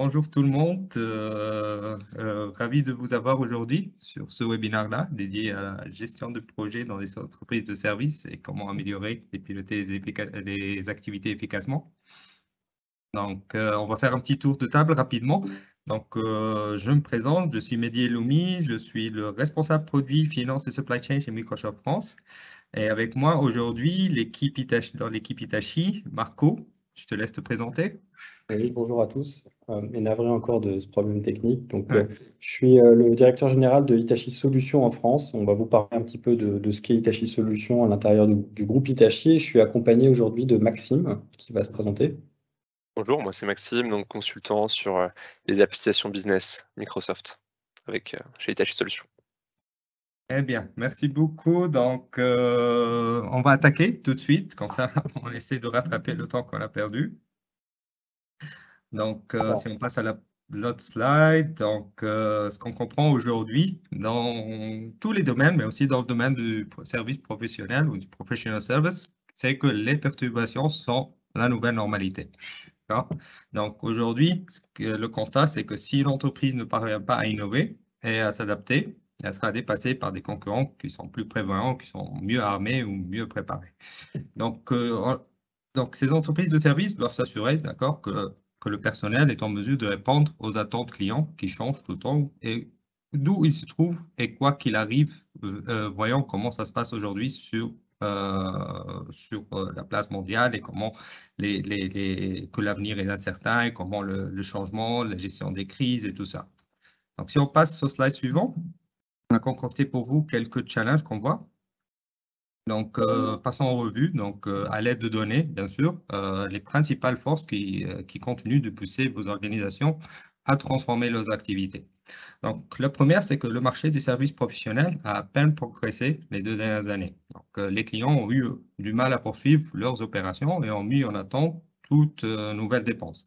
Bonjour tout le monde, ravi de vous avoir aujourd'hui sur ce webinaire-là dédié à la gestion de projets dans les entreprises de services et comment améliorer et piloter les activités efficacement. Donc, on va faire un petit tour de table rapidement. Donc, je me présente, je suis Mehdi Eloumi, je suis le responsable produit, finance et supply chain chez Microsoft France. Et avec moi aujourd'hui, dans l'équipe Hitachi, Marco, je te laisse te présenter. Oui, bonjour à tous, et navré encore de ce problème technique. Donc, Ouais. je suis le directeur général de Hitachi Solutions en France. On va vous parler un petit peu de ce qu'est Hitachi Solutions à l'intérieur du groupe Hitachi. Je suis accompagné aujourd'hui de Maxime qui va se présenter. Bonjour, moi c'est Maxime, donc consultant sur les applications business Microsoft chez Hitachi Solutions. Eh bien, merci beaucoup. Donc, on va attaquer tout de suite, comme ça, on essaie de rattraper le temps qu'on a perdu. Donc, si on passe à l'autre slide, donc, ce qu'on comprend aujourd'hui dans tous les domaines, mais aussi dans le domaine du service professionnel ou du professional service, c'est que les perturbations sont la nouvelle normalité. Donc, aujourd'hui, le constat, c'est que si l'entreprise ne parvient pas à innover et à s'adapter, elle sera dépassée par des concurrents qui sont plus prévoyants, qui sont mieux armés ou mieux préparés. Donc, ces entreprises de services doivent s'assurer, d'accord, que le personnel est en mesure de répondre aux attentes clients qui changent tout le temps et d'où il se trouve et quoi qu'il arrive, voyons comment ça se passe aujourd'hui sur la place mondiale et comment que l'avenir est incertain et comment le changement, la gestion des crises et tout ça. Donc, si on passe au slide suivant, on a concocté pour vous quelques challenges qu'on voit. Donc, passons en revue, donc, à l'aide de données, bien sûr, les principales forces qui continuent de pousser vos organisations à transformer leurs activités. Donc, la première, c'est que le marché des services professionnels a à peine progressé les 2 dernières années. Donc, les clients ont eu du mal à poursuivre leurs opérations et ont mis en attente toute nouvelle dépense.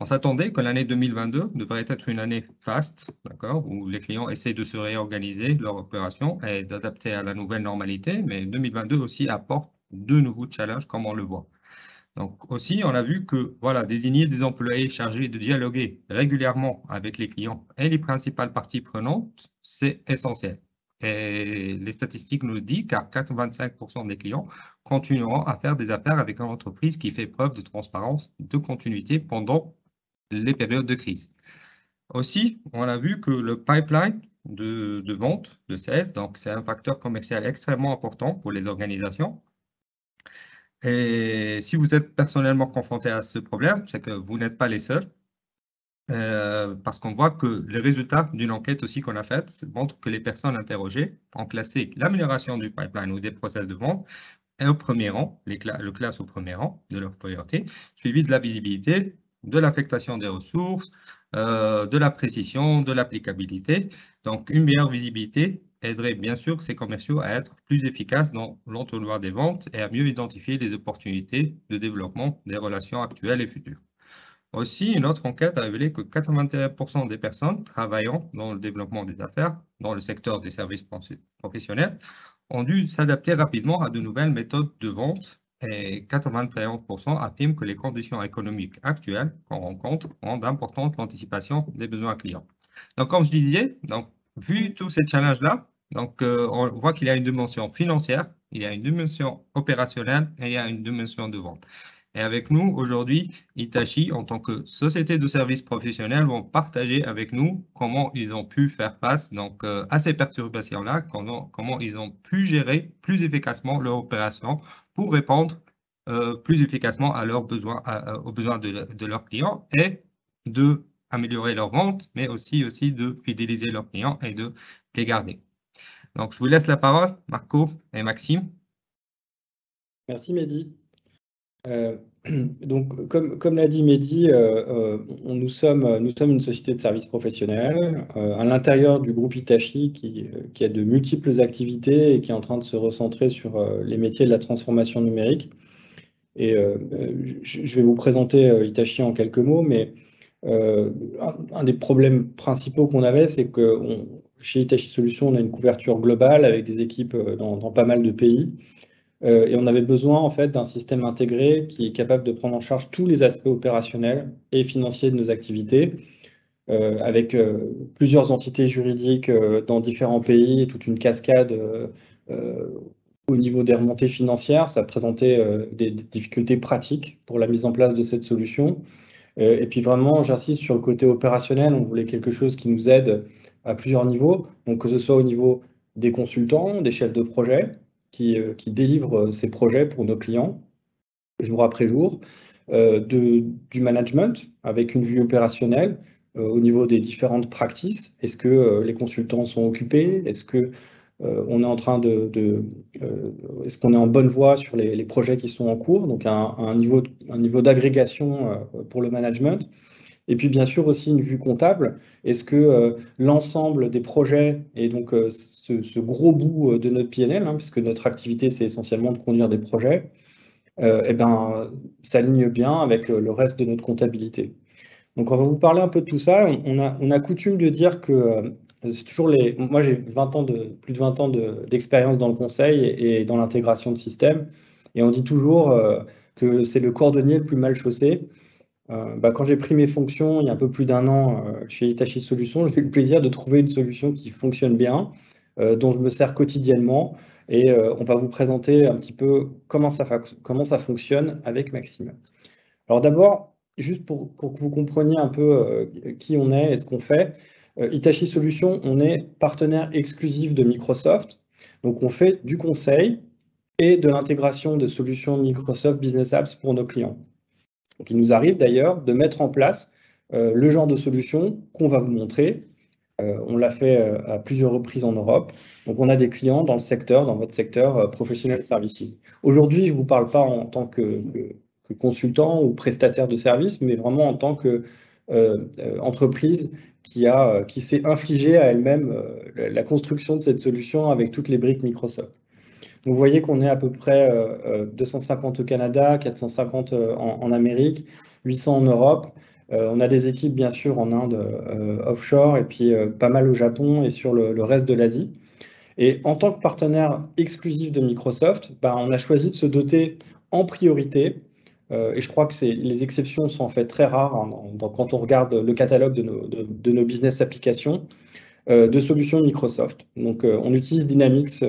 On s'attendait que l'année 2022 devrait être une année faste, d'accord, où les clients essaient de se réorganiser leur opération et d'adapter à la nouvelle normalité, mais 2022 aussi apporte de nouveaux challenges comme on le voit. Donc aussi, on a vu que voilà, désigner des employés chargés de dialoguer régulièrement avec les clients et les principales parties prenantes, c'est essentiel. Et les statistiques nous le disent, car 85% des clients continueront à faire des affaires avec une entreprise qui fait preuve de transparence, de continuité pendant les périodes de crise. Aussi, on a vu que le pipeline de vente, de sales, donc c'est un facteur commercial extrêmement important pour les organisations. Et si vous êtes personnellement confronté à ce problème, c'est que vous n'êtes pas les seuls, parce qu'on voit que les résultats d'une enquête aussi qu'on a faite montrent que les personnes interrogées ont classé l'amélioration du pipeline ou des process de vente au premier rang, le classe au premier rang de leur priorité, suivi de la visibilité, de l'affectation des ressources, de la précision, de l'applicabilité. Donc, une meilleure visibilité aiderait bien sûr ces commerciaux à être plus efficaces dans l'entonnoir des ventes et à mieux identifier les opportunités de développement des relations actuelles et futures. Aussi, une autre enquête a révélé que 81% des personnes travaillant dans le développement des affaires, dans le secteur des services professionnels, ont dû s'adapter rapidement à de nouvelles méthodes de vente et 91% affirment que les conditions économiques actuelles qu'on rencontre ont d'importantes anticipations des besoins clients. Donc, comme je disais, donc, vu tous ces challenges-là, donc, on voit qu'il y a une dimension financière, il y a une dimension opérationnelle et il y a une dimension de vente. Et avec nous, aujourd'hui, Hitachi, en tant que société de services professionnels, vont partager avec nous comment ils ont pu faire face donc, à ces perturbations-là, comment ils ont pu gérer plus efficacement leur opération pour répondre plus efficacement à leurs besoins, aux besoins de leurs clients et de améliorer leur vente, mais aussi de fidéliser leurs clients et de les garder. Donc, je vous laisse la parole, Marco et Maxime. Merci Mehdi. Donc, comme l'a dit Mehdi, nous sommes une société de services professionnels à l'intérieur du groupe Hitachi qui a de multiples activités et qui est en train de se recentrer sur les métiers de la transformation numérique. Et je vais vous présenter Hitachi en quelques mots, mais un des problèmes principaux qu'on avait, c'est que chez Hitachi Solutions, on a une couverture globale avec des équipes dans pas mal de pays. Et on avait besoin en fait d'un système intégré qui est capable de prendre en charge tous les aspects opérationnels et financiers de nos activités, avec plusieurs entités juridiques dans différents pays et toute une cascade au niveau des remontées financières. Ça présentait des difficultés pratiques pour la mise en place de cette solution. Et puis vraiment, j'insiste sur le côté opérationnel. On voulait quelque chose qui nous aide à plusieurs niveaux. Donc que ce soit au niveau des consultants, des chefs de projet qui délivrent ces projets pour nos clients, jour après jour, du management avec une vue opérationnelle au niveau des différentes practices. Est-ce que les consultants sont occupés? Est-ce que on est en train est-ce qu'on est en bonne voie sur les projets qui sont en cours? Donc un niveau d'agrégation pour le management. Et puis bien sûr aussi une vue comptable. Est-ce que l'ensemble des projets et donc ce gros bout de notre PNL, puisque notre activité c'est essentiellement de conduire des projets, s'aligne bien avec le reste de notre comptabilité. Donc on va vous parler un peu de tout ça. On a coutume de dire que c'est toujours moi j'ai plus de 20 ans d'expérience dans le conseil et dans l'intégration de systèmes. Et on dit toujours que c'est le cordonnier le plus mal chaussé. Quand j'ai pris mes fonctions il y a un peu plus d'1 an chez Hitachi Solutions, j'ai eu le plaisir de trouver une solution qui fonctionne bien, dont je me sers quotidiennement. Et on va vous présenter un petit peu comment ça fonctionne avec Maxime. Alors d'abord, juste pour que vous compreniez un peu qui on est et ce qu'on fait, Hitachi Solutions, on est partenaire exclusif de Microsoft. Donc on fait du conseil et de l'intégration de solutions Microsoft Business Apps pour nos clients. Donc il nous arrive d'ailleurs de mettre en place le genre de solution qu'on va vous montrer. On l'a fait à plusieurs reprises en Europe. Donc on a des clients dans votre secteur professionnel services. Aujourd'hui, je ne vous parle pas en tant que consultant ou prestataire de services, mais vraiment en tant que entreprise qui s'est infligée à elle-même la construction de cette solution avec toutes les briques Microsoft. Donc, vous voyez qu'on est à peu près 250 au Canada, 450 en Amérique, 800 en Europe. On a des équipes, bien sûr, en Inde offshore et puis pas mal au Japon et sur le reste de l'Asie. Et en tant que partenaire exclusif de Microsoft, on a choisi de se doter en priorité, et je crois que les exceptions sont en fait très rares quand on regarde le catalogue de nos business applications, de solutions Microsoft. Donc, on utilise Dynamics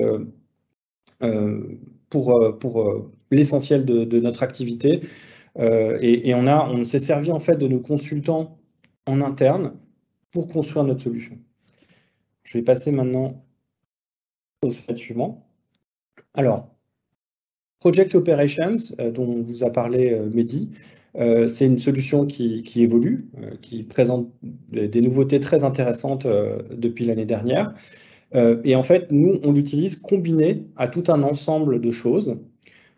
pour l'essentiel de notre activité. Et on s'est servi en fait de nos consultants en interne pour construire notre solution. Je vais passer maintenant au slide suivant. Alors, Project Operations, dont vous a parlé Mehdi, c'est une solution qui évolue, qui présente des nouveautés très intéressantes depuis l'année dernière. Et en fait, nous, on l'utilise combiné à tout un ensemble de choses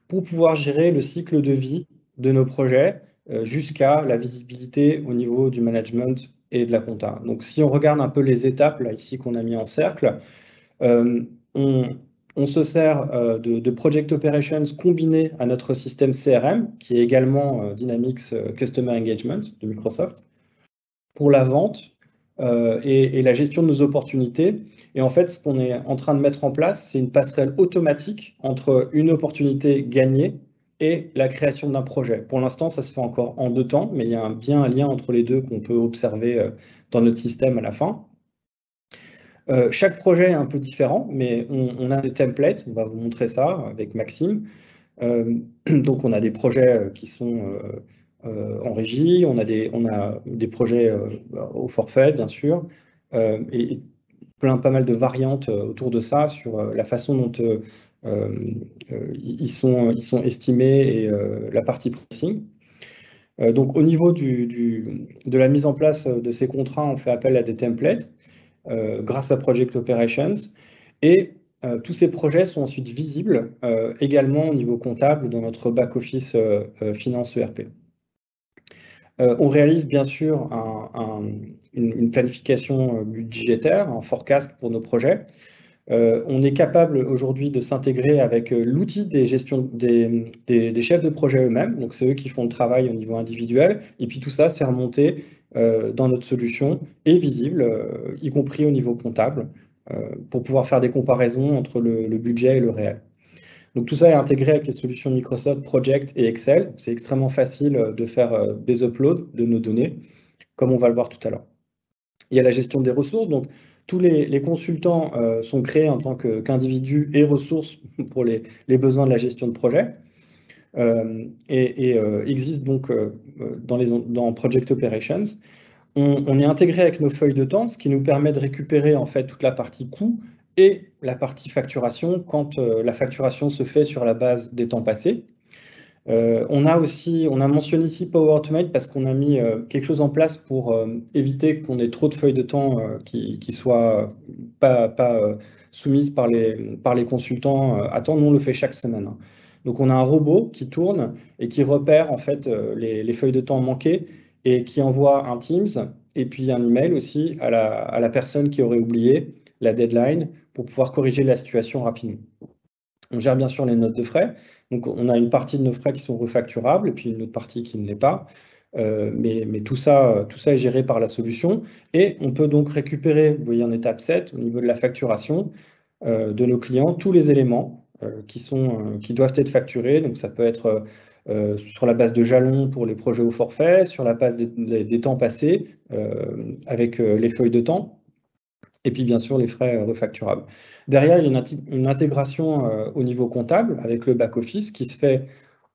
pour pouvoir gérer le cycle de vie de nos projets jusqu'à la visibilité au niveau du management et de la compta. Donc, si on regarde un peu les étapes, là, ici, qu'on a mis en cercle, on se sert de Project Operations combiné à notre système CRM, qui est également Dynamics Customer Engagement de Microsoft, pour la vente et la gestion de nos opportunités. Et en fait, ce qu'on est en train de mettre en place, c'est une passerelle automatique entre une opportunité gagnée et la création d'un projet. Pour l'instant, ça se fait encore en 2 temps, mais il y a bien un lien entre les deux qu'on peut observer dans notre système à la fin. Chaque projet est un peu différent, mais on a des templates, on va vous montrer ça avec Maxime. Donc on a des projets qui sont en régie, on a des projets au forfait, bien sûr, et pas mal de variantes autour de ça sur la façon dont ils sont estimés et la partie pricing. Donc au niveau de la mise en place de ces contrats, on fait appel à des templates grâce à Project Operations, et tous ces projets sont ensuite visibles également au niveau comptable dans notre back-office finance ERP. On réalise bien sûr une planification budgétaire, un forecast pour nos projets. On est capable aujourd'hui de s'intégrer avec l'outil des chefs de projet eux-mêmes, donc c'est eux qui font le travail au niveau individuel, et puis tout ça c'est remonté dans notre solution et visible, y compris au niveau comptable, pour pouvoir faire des comparaisons entre le budget et le réel. Donc tout ça est intégré avec les solutions Microsoft Project et Excel. C'est extrêmement facile de faire des uploads de nos données, comme on va le voir tout à l'heure. Il y a la gestion des ressources. Donc tous les consultants sont créés en tant qu'individus et ressources pour les besoins de la gestion de projet. Existe donc dans Project Operations. On est intégré avec nos feuilles de temps, ce qui nous permet de récupérer en fait toute la partie coût et la partie facturation quand la facturation se fait sur la base des temps passés. On a mentionné ici Power Automate parce qu'on a mis quelque chose en place pour éviter qu'on ait trop de feuilles de temps qui soient pas soumises par les consultants à temps. Nous, on le fait chaque semaine, hein. Donc, on a un robot qui tourne et qui repère en fait les feuilles de temps manquées et qui envoie un Teams et puis un email aussi à la personne qui aurait oublié la deadline pour pouvoir corriger la situation rapidement. On gère bien sûr les notes de frais. Donc, on a une partie de nos frais qui sont refacturables et puis une autre partie qui ne l'est pas. Mais tout ça est géré par la solution. Et on peut donc récupérer, vous voyez en étape 7, au niveau de la facturation de nos clients, tous les éléments qui doivent être facturés. Donc, ça peut être sur la base de jalons pour les projets au forfait, sur la base des temps passés avec les feuilles de temps. Et puis, bien sûr, les frais refacturables. Derrière, il y a une intégration au niveau comptable avec le back-office qui se fait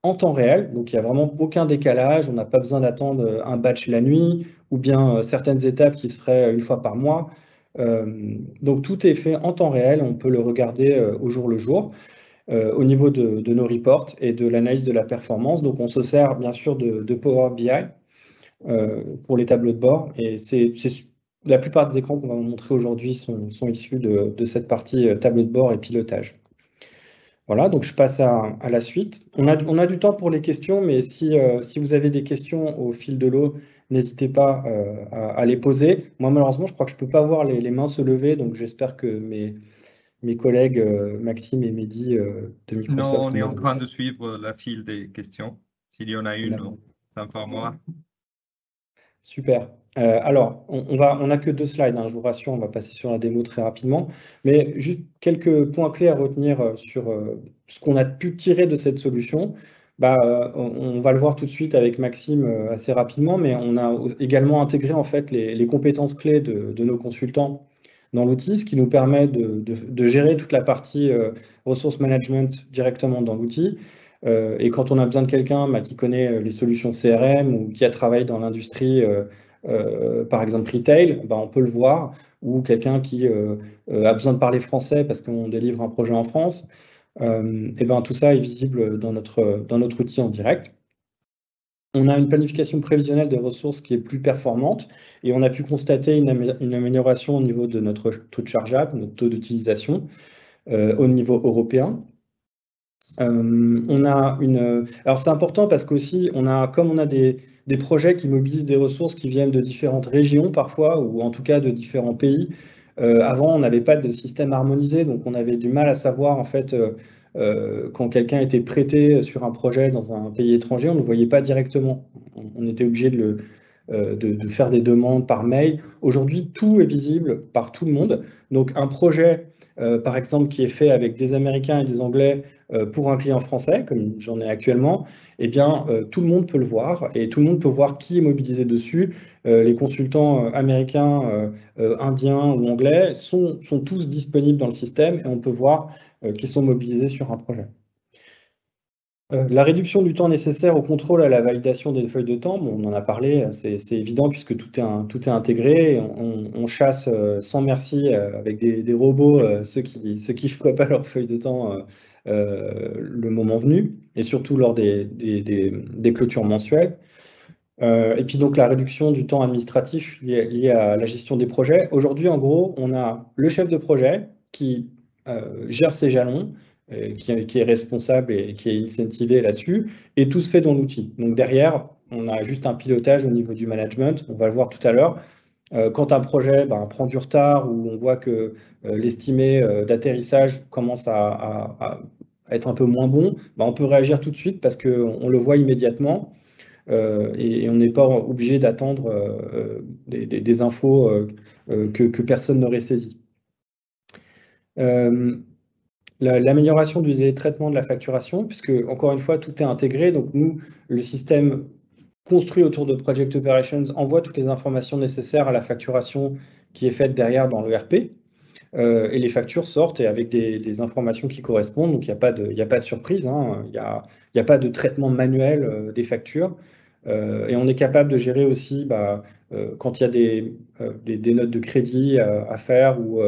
en temps réel. Donc, il n'y a vraiment aucun décalage. On n'a pas besoin d'attendre un batch la nuit ou bien certaines étapes qui se feraient une fois par mois. Donc, tout est fait en temps réel. On peut le regarder au jour le jour au niveau de nos reports et de l'analyse de la performance. Donc, on se sert bien sûr de Power BI pour les tableaux de bord. Et la plupart des écrans qu'on va vous montrer aujourd'hui sont issus de cette partie tableau de bord et pilotage. Voilà, donc je passe à la suite. On a du temps pour les questions, mais si vous avez des questions au fil de l'eau, n'hésitez pas à les poser. Moi, malheureusement, je crois que je ne peux pas voir les mains se lever, donc j'espère que mes collègues Maxime et Mehdi de Microsoft... Non, on est en train de suivre la file des questions. S'il y en a une, informe-moi. Super. Alors, on n'a que 2 slides, hein, je vous rassure, on va passer sur la démo très rapidement. Mais juste quelques points clés à retenir sur ce qu'on a pu tirer de cette solution. On va le voir tout de suite avec Maxime assez rapidement, mais on a également intégré en fait les compétences clés de nos consultants dans l'outil, ce qui nous permet de gérer toute la partie ressource management directement dans l'outil. Et quand on a besoin de quelqu'un qui connaît les solutions CRM ou qui a travaillé dans l'industrie, par exemple retail, on peut le voir, ou quelqu'un qui a besoin de parler français parce qu'on délivre un projet en France, tout ça est visible dans notre outil en direct. On a une planification prévisionnelle des ressources qui est plus performante et on a pu constater une amélioration au niveau de notre taux de chargeable, notre taux d'utilisation au niveau européen. Alors c'est important parce qu'aussi, comme on a des projets qui mobilisent des ressources qui viennent de différentes régions parfois, ou en tout cas de différents pays. Avant, on n'avait pas de système harmonisé, donc on avait du mal à savoir en fait quand quelqu'un était prêté sur un projet dans un pays étranger, on ne le voyait pas directement. On était obligé de faire des demandes par mail. Aujourd'hui, tout est visible par tout le monde. Donc un projet, par exemple, qui est fait avec des Américains et des Anglais pour un client français, comme j'en ai actuellement, tout le monde peut le voir et tout le monde peut voir qui est mobilisé dessus. Les consultants américains, indiens ou anglais sont tous disponibles dans le système et on peut voir qu'ils sont mobilisés sur un projet. La réduction du temps nécessaire au contrôle à la validation des feuilles de temps, on en a parlé, c'est évident puisque tout est intégré. On chasse sans merci avec des robots ceux qui ne feraient pas leurs feuilles de temps le moment venu, et surtout lors des clôtures mensuelles. Et puis donc la réduction du temps administratif lié à la gestion des projets. Aujourd'hui, en gros, on a le chef de projet qui gère ses jalons, qui est responsable et qui est incentivé là-dessus, et tout se fait dans l'outil. Donc derrière, on a juste un pilotage au niveau du management, on va le voir tout à l'heure. Quand un projet prend du retard ou on voit que l'estimé d'atterrissage commence à être un peu moins bon, on peut réagir tout de suite parce qu'on le voit immédiatement et on n'est pas obligé d'attendre des infos que personne n'aurait saisies. l'amélioration du délai de traitement de la facturation, puisque, encore une fois, tout est intégré. Donc, nous, le système construit autour de Project Operations envoie toutes les informations nécessaires à la facturation qui est faite derrière dans l'ERP. Et les factures sortent et avec des informations qui correspondent. Donc, il n'y a pas de surprise. Hein. Il n'y a pas de traitement manuel des factures. Et on est capable de gérer aussi quand il y a des notes de crédit à faire ou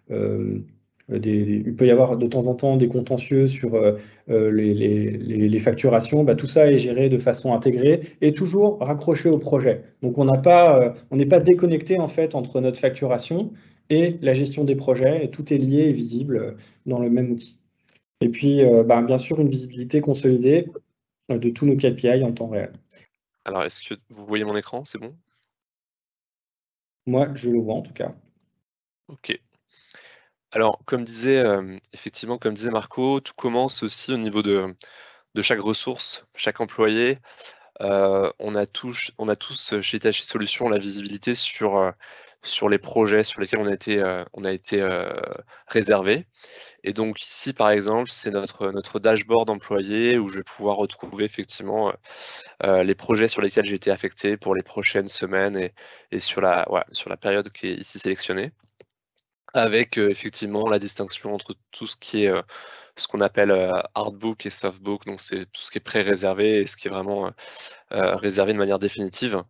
il peut y avoir de temps en temps des contentieux sur les facturations. Tout ça est géré de façon intégrée et toujours raccroché au projet. Donc, on n'est pas déconnecté en fait entre notre facturation et la gestion des projets, et tout est lié et visible dans le même outil. Et puis, bien sûr, une visibilité consolidée de tous nos KPI en temps réel. Alors, est-ce que vous voyez mon écran? C'est bon? Moi, je le vois en tout cas. Ok. Alors, effectivement, comme disait Marco, tout commence aussi au niveau de chaque ressource, chaque employé. On a tous chez Hitachi Solutions la visibilité sur les projets sur lesquels on a été réservé. Et donc ici, par exemple, c'est notre dashboard employé où je vais pouvoir retrouver effectivement les projets sur lesquels j'ai été affecté pour les prochaines semaines et sur la période qui est ici sélectionnée, avec effectivement la distinction entre tout ce qui est ce qu'on appelle hardbook et softbook, donc c'est tout ce qui est pré-réservé et ce qui est vraiment réservé de manière définitive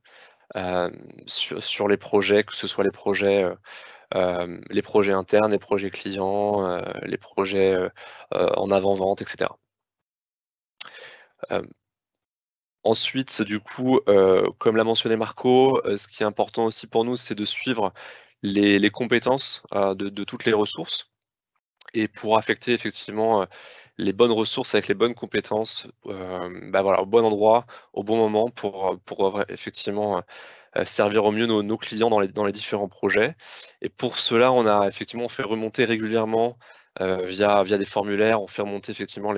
sur les projets, que ce soit les projets internes, les projets clients, les projets en avant-vente, etc. Ensuite, du coup, comme l'a mentionné Marco, ce qui est important aussi pour nous, c'est de suivre les compétences de toutes les ressources. Et pour affecter effectivement les bonnes ressources avec les bonnes compétences au bon endroit, au bon moment pour effectivement servir au mieux nos clients dans les différents projets. Et pour cela, on fait remonter régulièrement via des formulaires, on fait remonter effectivement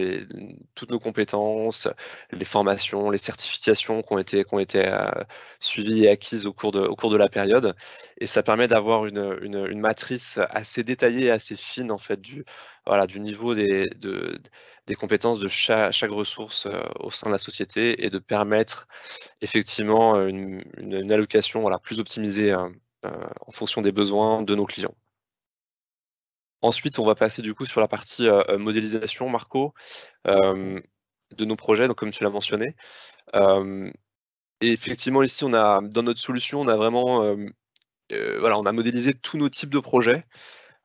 toutes nos compétences, les formations, les certifications qui ont été suivies et acquises au cours de la période. Et ça permet d'avoir une matrice assez détaillée et assez fine en fait du niveau des compétences de chaque ressource au sein de la société et de permettre effectivement une allocation plus optimisée en fonction des besoins de nos clients. Ensuite, on va passer du coup sur la partie modélisation, Marco, de nos projets, donc comme tu l'as mentionné. Et effectivement, ici, dans notre solution, on a vraiment on a modélisé tous nos types de projets.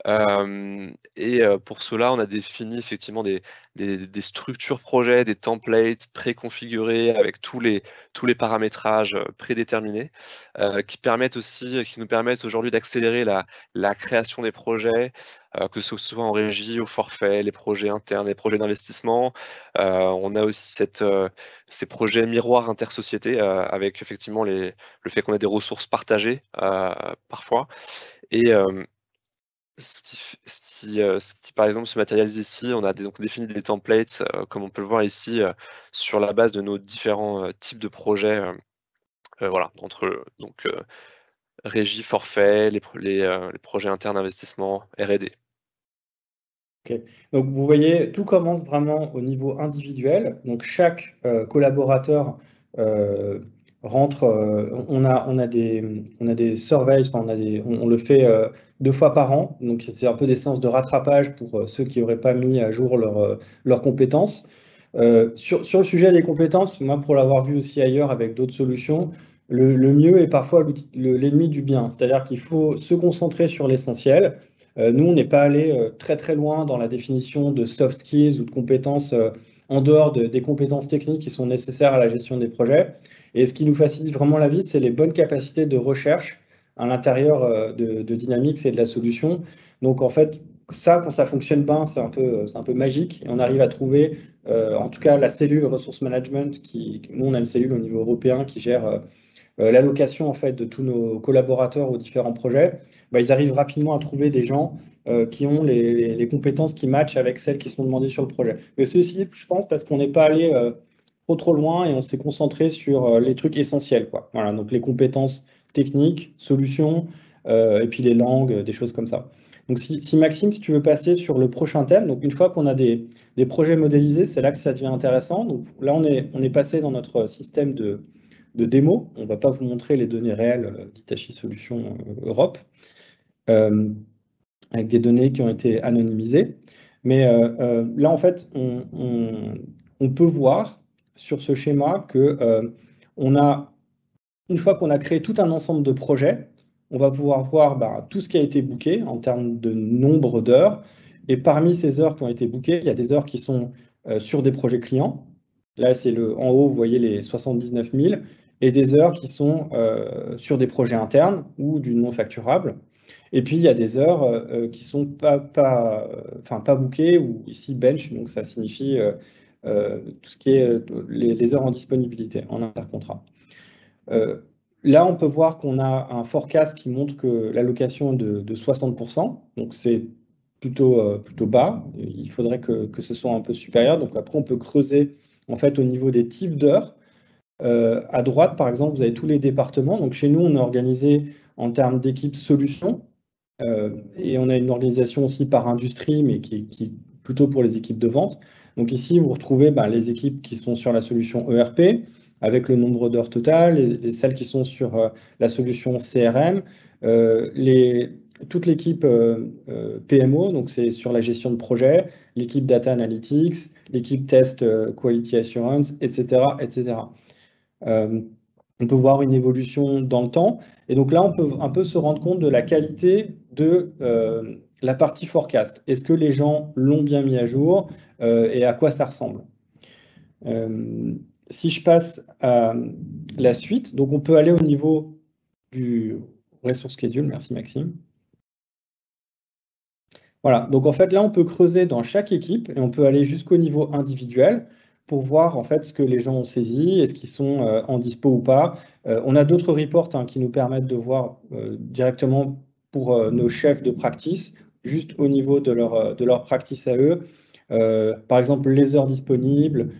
Pour cela, on a défini effectivement des structures projets, des templates préconfigurés avec tous les paramétrages prédéterminés qui nous permettent aujourd'hui d'accélérer la création des projets, que ce soit en régie, au forfait, les projets internes, les projets d'investissement. On a aussi ces projets miroirs intersociétés avec effectivement le fait qu'on ait des ressources partagées parfois. Et ce qui, par exemple, se matérialise ici, on a donc défini des templates, comme on peut le voir ici, sur la base de nos différents types de projets, entre régie, forfait, les projets internes, investissement, R&D. Okay. Donc, vous voyez, tout commence vraiment au niveau individuel. Donc, chaque collaborateur rentre, on a des surveys, on le fait 2 fois par an. Donc, c'est un peu des séances de rattrapage pour ceux qui n'auraient pas mis à jour leurs compétences. Sur le sujet des compétences, moi, pour l'avoir vu aussi ailleurs avec d'autres solutions, le mieux est parfois l'ennemi du bien. C'est-à-dire qu'il faut se concentrer sur l'essentiel. Nous, on n'est pas allé très très loin dans la définition de soft skills ou de compétences en dehors des compétences techniques qui sont nécessaires à la gestion des projets. Et ce qui nous facilite vraiment la vie, c'est les bonnes capacités de recherche à l'intérieur de Dynamics et de la solution. Donc en fait, ça, quand ça fonctionne bien, c'est un peu magique. Et on arrive à trouver, en tout cas, la cellule Resource Management, nous, on a une cellule au niveau européen qui gère l'allocation en fait de tous nos collaborateurs aux différents projets. Ils arrivent rapidement à trouver des gens qui ont les compétences qui matchent avec celles qui sont demandées sur le projet. Mais ceci, je pense, parce qu'on n'est pas allé trop loin et on s'est concentré sur les trucs essentiels, quoi. Voilà, donc les compétences techniques, solutions, et puis les langues, des choses comme ça. Donc si Maxime, si tu veux passer sur le prochain thème, donc une fois qu'on a des projets modélisés, c'est là que ça devient intéressant. Donc là, on est passé dans notre système de démo. On ne va pas vous montrer les données réelles d'Hitachi Solutions Europe, avec des données qui ont été anonymisées. Mais là, en fait, on peut voir sur ce schéma que une fois qu'on a créé tout un ensemble de projets, on va pouvoir voir tout ce qui a été booké en termes de nombre d'heures. Et parmi ces heures qui ont été bookées, il y a des heures qui sont sur des projets clients. Là, c'est en haut, vous voyez les 79 000, et des heures qui sont sur des projets internes ou du non facturable. Et puis, il y a des heures qui sont pas bookées, ou ici bench, donc ça signifie tout ce qui est les heures en disponibilité, en intercontrat. Là, on peut voir qu'on a un forecast qui montre que l'allocation est de 60%, donc c'est plutôt bas. Il faudrait que ce soit un peu supérieur. Donc après, on peut creuser en fait au niveau des types d'heures. À droite, par exemple, vous avez tous les départements. Donc chez nous, on est organisé en termes d'équipes solutions, et on a une organisation aussi par industrie, mais qui est plutôt pour les équipes de vente. Donc ici, vous retrouvez les équipes qui sont sur la solution ERP, avec le nombre d'heures totales, et celles qui sont sur la solution CRM, toute l'équipe PMO, donc c'est sur la gestion de projet, l'équipe Data Analytics, l'équipe Test Quality Assurance, etc. etc. On peut voir une évolution dans le temps. Et donc là, on peut un peu se rendre compte de la qualité de la partie forecast. Est-ce que les gens l'ont bien mis à jour et à quoi ça ressemble? Si je passe à la suite, donc on peut aller au niveau du resource schedule. Merci Maxime. Voilà, donc en fait là on peut creuser dans chaque équipe et on peut aller jusqu'au niveau individuel pour voir en fait ce que les gens ont saisi, est-ce qu'ils sont en dispo ou pas. On a d'autres reports qui nous permettent de voir directement pour nos chefs de practice, juste au niveau de leur practice à eux. Par exemple, les heures disponibles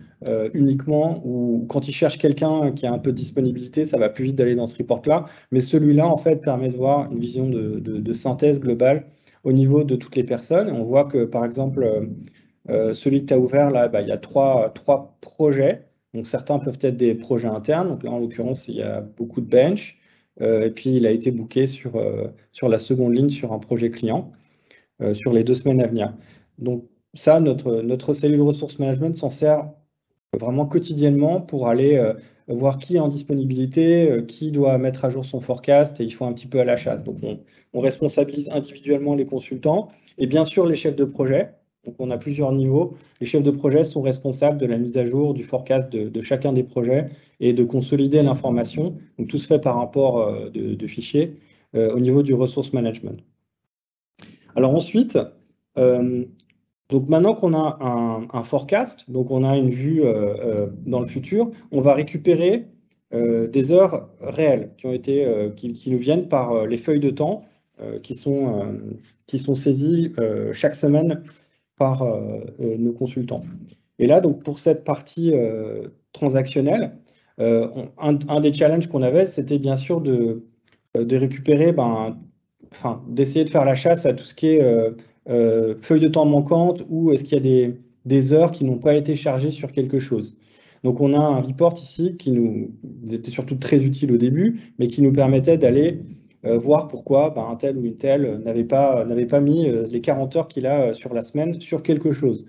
uniquement, ou quand ils cherchent quelqu'un qui a un peu de disponibilité, ça va plus vite d'aller dans ce report-là. Mais celui-là, en fait, permet de voir une vision de synthèse globale au niveau de toutes les personnes. On voit que, par exemple, celui que tu as ouvert, là, il y a trois projets. Donc, certains peuvent être des projets internes. Donc là, en l'occurrence, il y a beaucoup de bench. Et puis, il a été booké sur la seconde ligne sur un projet client sur les 2 semaines à venir. Donc, ça, notre cellule ressources management s'en sert vraiment quotidiennement pour aller voir qui est en disponibilité, qui doit mettre à jour son forecast, et il faut un petit peu à la chasse. Donc, on responsabilise individuellement les consultants et bien sûr les chefs de projet. Donc, on a plusieurs niveaux. Les chefs de projet sont responsables de la mise à jour du forecast de chacun des projets et de consolider l'information. Donc, tout se fait par rapport de fichiers au niveau du resource management. Alors ensuite, donc maintenant qu'on a un forecast, donc on a une vue dans le futur, on va récupérer des heures réelles qui nous viennent par les feuilles de temps qui sont saisies chaque semaine par nos consultants. Et là, donc pour cette partie transactionnelle, un des challenges qu'on avait, c'était bien sûr de récupérer, d'essayer de faire la chasse à tout ce qui est feuilles de temps manquantes, ou est-ce qu'il y a des heures qui n'ont pas été chargées sur quelque chose. Donc on a un report ici qui nous était surtout très utile au début, mais qui nous permettait d'aller voir pourquoi un tel ou une telle n'avait pas mis les 40 heures qu'il a sur la semaine sur quelque chose.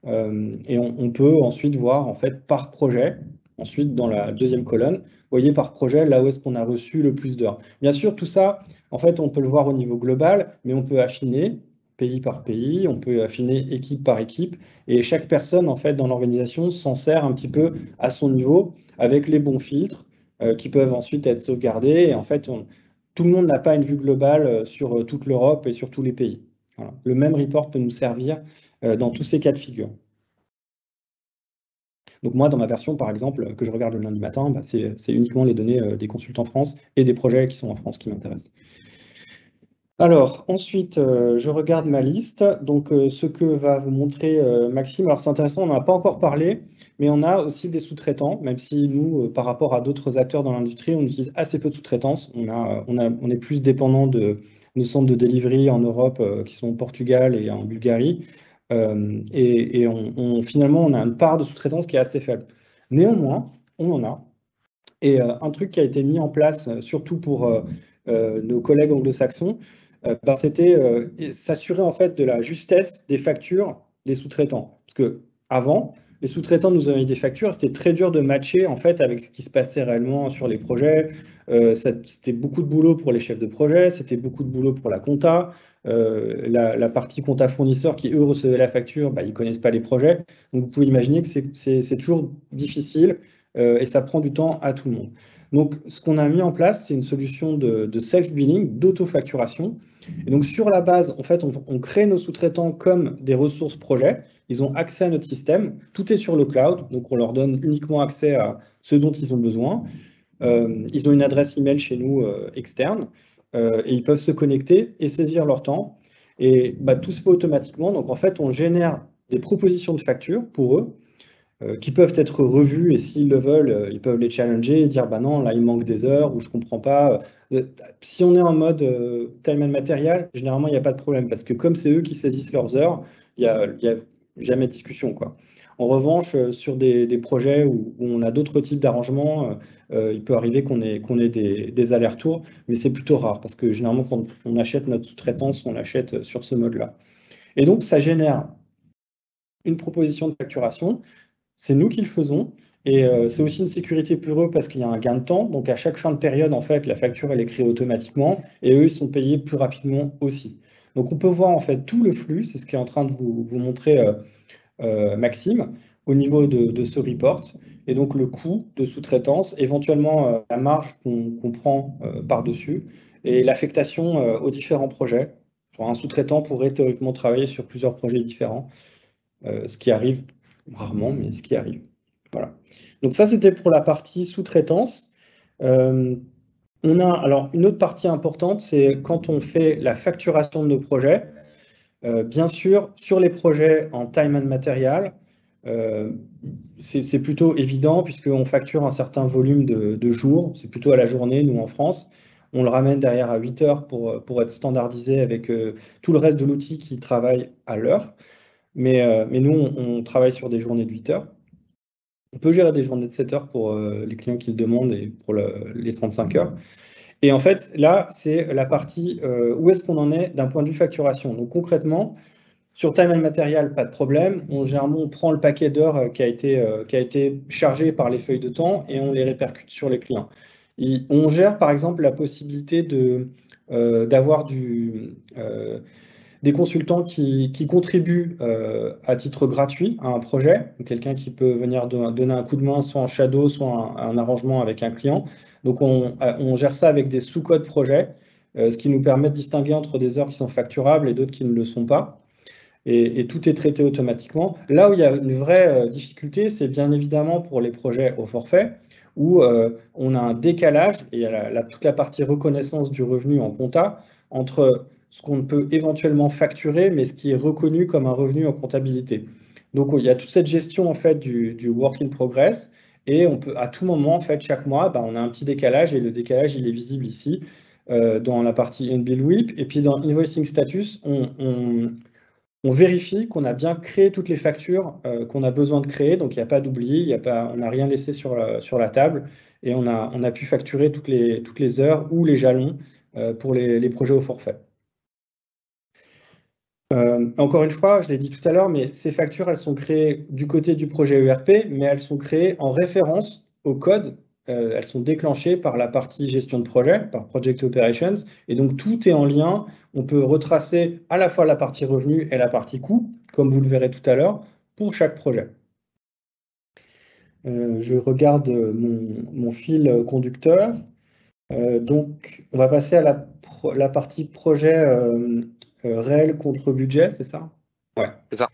Et on peut ensuite voir en fait par projet, ensuite dans la deuxième colonne, vous voyez par projet là où est-ce qu'on a reçu le plus d'heures. Bien sûr, tout ça, en fait, on peut le voir au niveau global, mais on peut affiner pays par pays, on peut affiner équipe par équipe, et chaque personne en fait dans l'organisation s'en sert un petit peu à son niveau avec les bons filtres qui peuvent ensuite être sauvegardés. Et en fait, tout le monde n'a pas une vue globale sur toute l'Europe et sur tous les pays. Voilà. Le même report peut nous servir dans tous ces cas de figure. Donc moi, dans ma version, par exemple, que je regarde le lundi matin, c'est uniquement les données des consultants France et des projets qui sont en France qui m'intéressent. Alors, ensuite, je regarde ma liste. Donc, ce que va vous montrer Maxime, alors c'est intéressant, on n'en a pas encore parlé, mais on a aussi des sous-traitants, même si nous, par rapport à d'autres acteurs dans l'industrie, on utilise assez peu de sous-traitance. On est plus dépendant nos centres de delivery en Europe qui sont au Portugal et en Bulgarie. Et finalement, on a une part de sous-traitance qui est assez faible. Néanmoins, on en a. Et un truc qui a été mis en place, surtout pour nos collègues anglo-saxons, c'était s'assurer en fait de la justesse des factures des sous-traitants. Parce que avant, les sous-traitants nous avaient des factures, c'était très dur de matcher en fait avec ce qui se passait réellement sur les projets. C'était beaucoup de boulot pour les chefs de projet, c'était beaucoup de boulot pour la compta. La partie compta fournisseur qui, eux, recevaient la facture, bah, ils ne connaissent pas les projets. Donc, vous pouvez imaginer que c'est toujours difficile et ça prend du temps à tout le monde. Donc, ce qu'on a mis en place, c'est une solution de self-billing, d'auto-facturation. Et donc, sur la base, en fait, on crée nos sous-traitants comme des ressources projets. Ils ont accès à notre système. Tout est sur le cloud. Donc, on leur donne uniquement accès à ce dont ils ont besoin. Ils ont une adresse email chez nous externe. Et ils peuvent se connecter et saisir leur temps. Et bah, tout se fait automatiquement. Donc, en fait, on génère des propositions de factures pour eux qui peuvent être revues et s'ils le veulent, ils peuvent les challenger et dire bah non, là il manque des heures ou je comprends pas. Si on est en mode time and material, généralement il n'y a pas de problème parce que comme c'est eux qui saisissent leurs heures, il y a jamais de discussion, quoi. En revanche, sur des projets où on a d'autres types d'arrangements, il peut arriver qu'on ait des allers-retours, mais c'est plutôt rare parce que généralement quand on achète notre sous-traitance, on l'achète sur ce mode-là. Et donc ça génère une proposition de facturation. C'est nous qui le faisons et c'est aussi une sécurité pour eux parce qu'il y a un gain de temps. Donc à chaque fin de période, en fait, la facture elle est créée automatiquement et eux ils sont payés plus rapidement aussi. Donc on peut voir en fait tout le flux, c'est ce qu'est en train de vous montrer Maxime au niveau de ce report et donc le coût de sous-traitance, éventuellement la marge qu'on prend par-dessus et l'affectation aux différents projets. Un sous-traitant pourrait théoriquement travailler sur plusieurs projets différents, ce qui arrive rarement, mais ce qui arrive. Voilà. Donc ça, c'était pour la partie sous-traitance. On a alors une autre partie importante, c'est quand on fait la facturation de nos projets. Bien sûr, sur les projets en time and material, c'est plutôt évident puisqu'on facture un certain volume de jours. C'est plutôt à la journée, nous en France. On le ramène derrière à 8 heures pour être standardisé avec tout le reste de l'outil qui travaille à l'heure. Mais nous, on travaille sur des journées de 8 heures. On peut gérer des journées de 7 heures pour les clients qui le demandent et pour les 35 heures. Et en fait, là, c'est la partie où est-ce qu'on en est d'un point de vue facturation. Donc concrètement, sur time and material, pas de problème. Généralement, on prend le paquet d'heures qui a été chargé par les feuilles de temps et on les répercute sur les clients. On gère par exemple la possibilité d'avoir des consultants qui contribuent à titre gratuit à un projet, quelqu'un qui peut venir donner un coup de main soit en shadow, soit un arrangement avec un client. Donc on gère ça avec des sous-codes projets, ce qui nous permet de distinguer entre des heures qui sont facturables et d'autres qui ne le sont pas. Et tout est traité automatiquement. Là où il y a une vraie difficulté, c'est bien évidemment pour les projets au forfait, où on a un décalage, et il y a toute la partie reconnaissance du revenu en compta, entre ce qu'on peut éventuellement facturer, mais ce qui est reconnu comme un revenu en comptabilité. Donc il y a toute cette gestion en fait du work in progress, et on peut à tout moment, en fait, chaque mois, on a un petit décalage, et le décalage il est visible ici dans la partie Unbill WIP, et puis dans Invoicing Status, on vérifie qu'on a bien créé toutes les factures qu'on a besoin de créer, donc il n'y a pas d'oubli, on n'a rien laissé sur la table, et on a pu facturer toutes les heures ou les jalons pour les projets au forfait. Encore une fois, je l'ai dit tout à l'heure, mais ces factures, elles sont créées du côté du projet ERP, mais elles sont créées en référence au code. Elles sont déclenchées par la partie gestion de projet, par Project Operations, et donc tout est en lien. On peut retracer à la fois la partie revenu et la partie coût, comme vous le verrez tout à l'heure, pour chaque projet. Je regarde mon fil conducteur. Donc, on va passer à la partie projet réel contre budget, c'est ça? Ouais. C'est ça.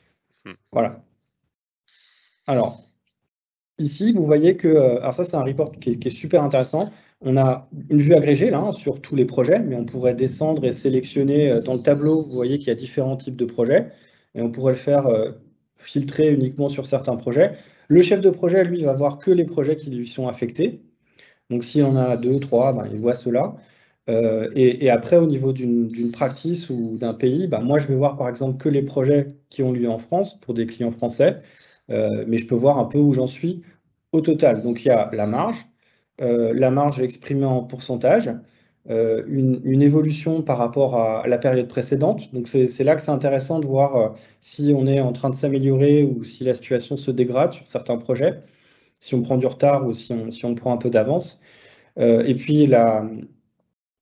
Voilà. Alors, ici, vous voyez que, alors ça c'est un report qui est super intéressant. On a une vue agrégée là sur tous les projets, mais on pourrait descendre et sélectionner dans le tableau. Vous voyez qu'il y a différents types de projets et on pourrait le faire filtrer uniquement sur certains projets. Le chef de projet, lui, va voir que les projets qui lui sont affectés. Donc, s'il en a 2, 3, il voit ceux-là. Et après, au niveau d'une practice ou d'un pays, moi, je vais voir par exemple que les projets qui ont lieu en France pour des clients français, mais je peux voir un peu où j'en suis au total. Donc, il y a la marge exprimée en pourcentage, une évolution par rapport à la période précédente. Donc, c'est là que c'est intéressant de voir si on est en train de s'améliorer ou si la situation se dégrade sur certains projets, si on prend du retard ou si on prend un peu d'avance. Et puis,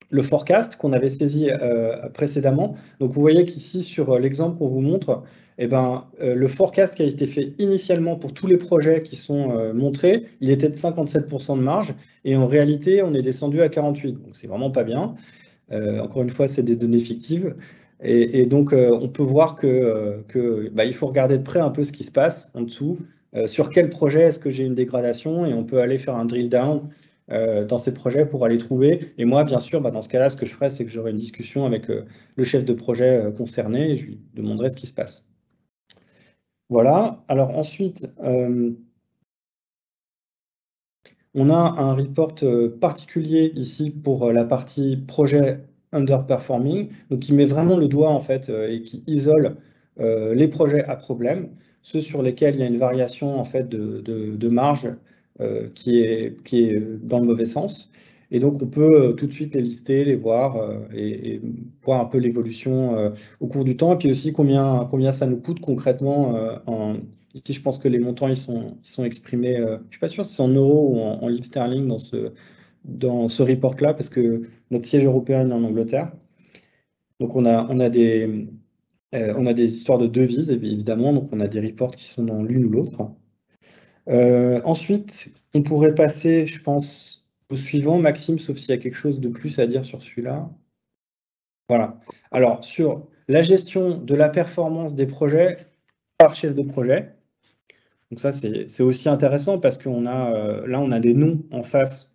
le forecast qu'on avait saisi précédemment. Donc vous voyez qu'ici, sur l'exemple qu'on vous montre, le forecast qui a été fait initialement pour tous les projets qui sont montrés, il était de 57% de marge, et en réalité, on est descendu à 48%. Donc c'est vraiment pas bien. Encore une fois, c'est des données fictives. Et donc, on peut voir il faut regarder de près un peu ce qui se passe en dessous. Sur quel projet est-ce que j'ai une dégradation, et on peut aller faire un drill down dans ces projets pour aller trouver. Et moi, bien sûr, dans ce cas-là, ce que je ferai, c'est que j'aurai une discussion avec le chef de projet concerné et je lui demanderai ce qui se passe. Voilà. Alors ensuite, on a un report particulier ici pour la partie projet underperforming, donc qui met vraiment le doigt en fait et qui isole les projets à problème, ceux sur lesquels il y a une variation en fait de marge qui est dans le mauvais sens. Et donc on peut tout de suite les lister, les voir et voir un peu l'évolution au cours du temps, et puis aussi combien ça nous coûte concrètement Ici, je pense que les montants ils sont exprimés, je ne suis pas sûr si c'est en euros ou en livres sterling dans ce report-là, parce que notre siège européen est en Angleterre. Donc on a des histoires de devises, évidemment, donc on a des reports qui sont dans l'une ou l'autre. Ensuite, on pourrait passer, je pense, au suivant, Maxime, sauf s'il y a quelque chose de plus à dire sur celui-là. Voilà. Alors, sur la gestion de la performance des projets par chef de projet. Donc ça, c'est aussi intéressant parce qu'on a là, on a des noms en face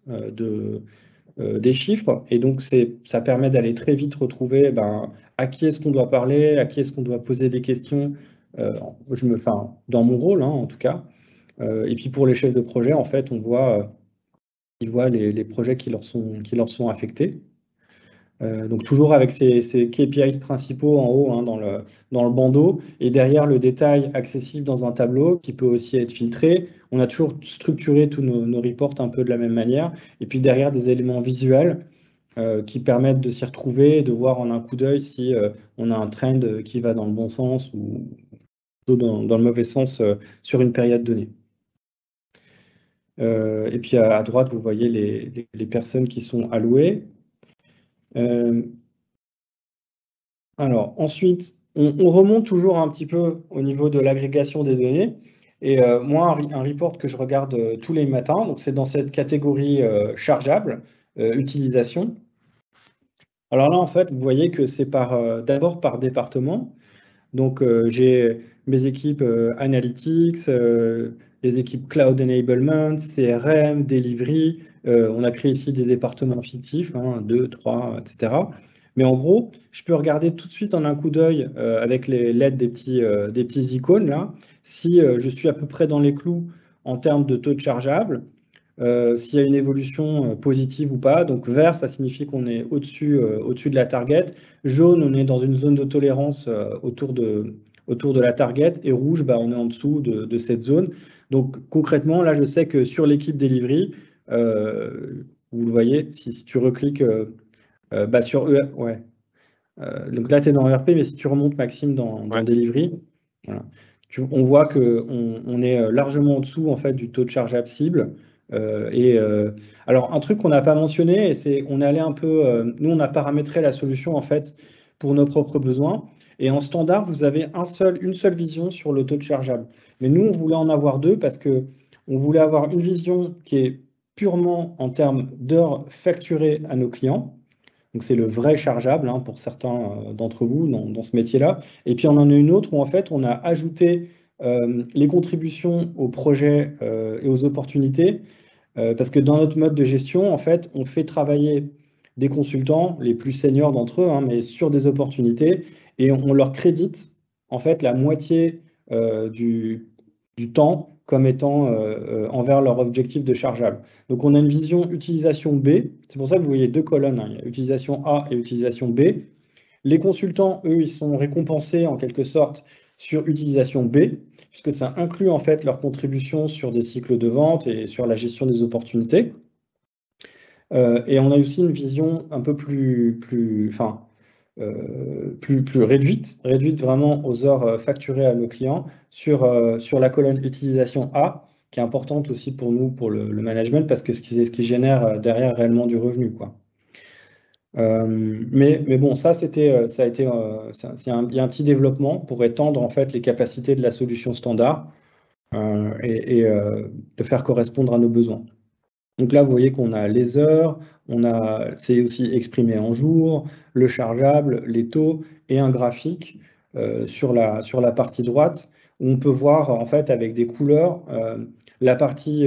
des chiffres, et donc ça permet d'aller très vite retrouver à qui est-ce qu'on doit parler, à qui est-ce qu'on doit poser des questions, dans mon rôle, en tout cas. Et puis pour les chefs de projet, en fait, ils voient les projets qui leur sont affectés. Donc toujours avec ces KPIs principaux en haut dans le bandeau, et derrière le détail accessible dans un tableau qui peut aussi être filtré. On a toujours structuré tous nos reports un peu de la même manière, et puis derrière des éléments visuels qui permettent de s'y retrouver et de voir en un coup d'œil si on a un trend qui va dans le bon sens ou dans le mauvais sens sur une période donnée. Et puis à droite, vous voyez les personnes qui sont allouées. Alors ensuite, on remonte toujours un petit peu au niveau de l'agrégation des données. Et moi, un report que je regarde tous les matins, donc c'est dans cette catégorie chargeable, utilisation. Alors là, en fait, vous voyez que c'est d'abord par département. Donc j'ai mes équipes Analytics, les équipes Cloud Enablement, CRM, Delivery. On a créé ici des départements fictifs, 2, 3, etc. Mais en gros, je peux regarder tout de suite en un coup d'œil avec l'aide des petits icônes là, si je suis à peu près dans les clous en termes de taux de chargeable, s'il y a une évolution positive ou pas. Donc vert, ça signifie qu'on est au-dessus de la target. Jaune, on est dans une zone de tolérance autour de la target. Et rouge, on est en dessous de cette zone. Donc concrètement, là, je sais que sur l'équipe Delivery, vous le voyez, si tu recliques sur ouais. Donc là, tu es dans ERP, mais si tu remontes, Maxime, dans Delivery, voilà, on voit qu'on est largement en dessous en fait, du taux de chargeable cible. Alors, un truc qu'on n'a pas mentionné, c'est on est allé un peu, nous, on a paramétré la solution en fait pour nos propres besoins. Et en standard, vous avez une seule vision sur le taux de chargeable. Mais nous, on voulait en avoir deux parce qu'on voulait avoir une vision qui est purement en termes d'heures facturées à nos clients. Donc, c'est le vrai chargeable pour certains d'entre vous dans ce métier-là. Et puis, on en a une autre où, en fait, on a ajouté les contributions aux projets et aux opportunités. Parce que dans notre mode de gestion, en fait, on fait travailler des consultants, les plus seniors d'entre eux, mais sur des opportunités, et on leur crédite, en fait, la moitié du temps comme étant envers leur objectif de chargeable. Donc on a une vision utilisation B, c'est pour ça que vous voyez 2 colonnes, hein. Il y a utilisation A et utilisation B. Les consultants, eux, ils sont récompensés en quelque sorte sur utilisation B, puisque ça inclut en fait leur contribution sur des cycles de vente et sur la gestion des opportunités. Et on a aussi une vision un peu plus réduite vraiment aux heures facturées à nos clients sur la colonne utilisation A, qui est importante aussi pour nous, pour le management, parce que c'est ce qui génère derrière réellement du revenu, quoi. Mais bon, ça a été, il y a un petit développement pour étendre en fait les capacités de la solution standard et de faire correspondre à nos besoins. Donc là, vous voyez qu'on a les heures, c'est aussi exprimé en jours, le chargeable, les taux et un graphique sur la partie droite où on peut voir en fait avec des couleurs la partie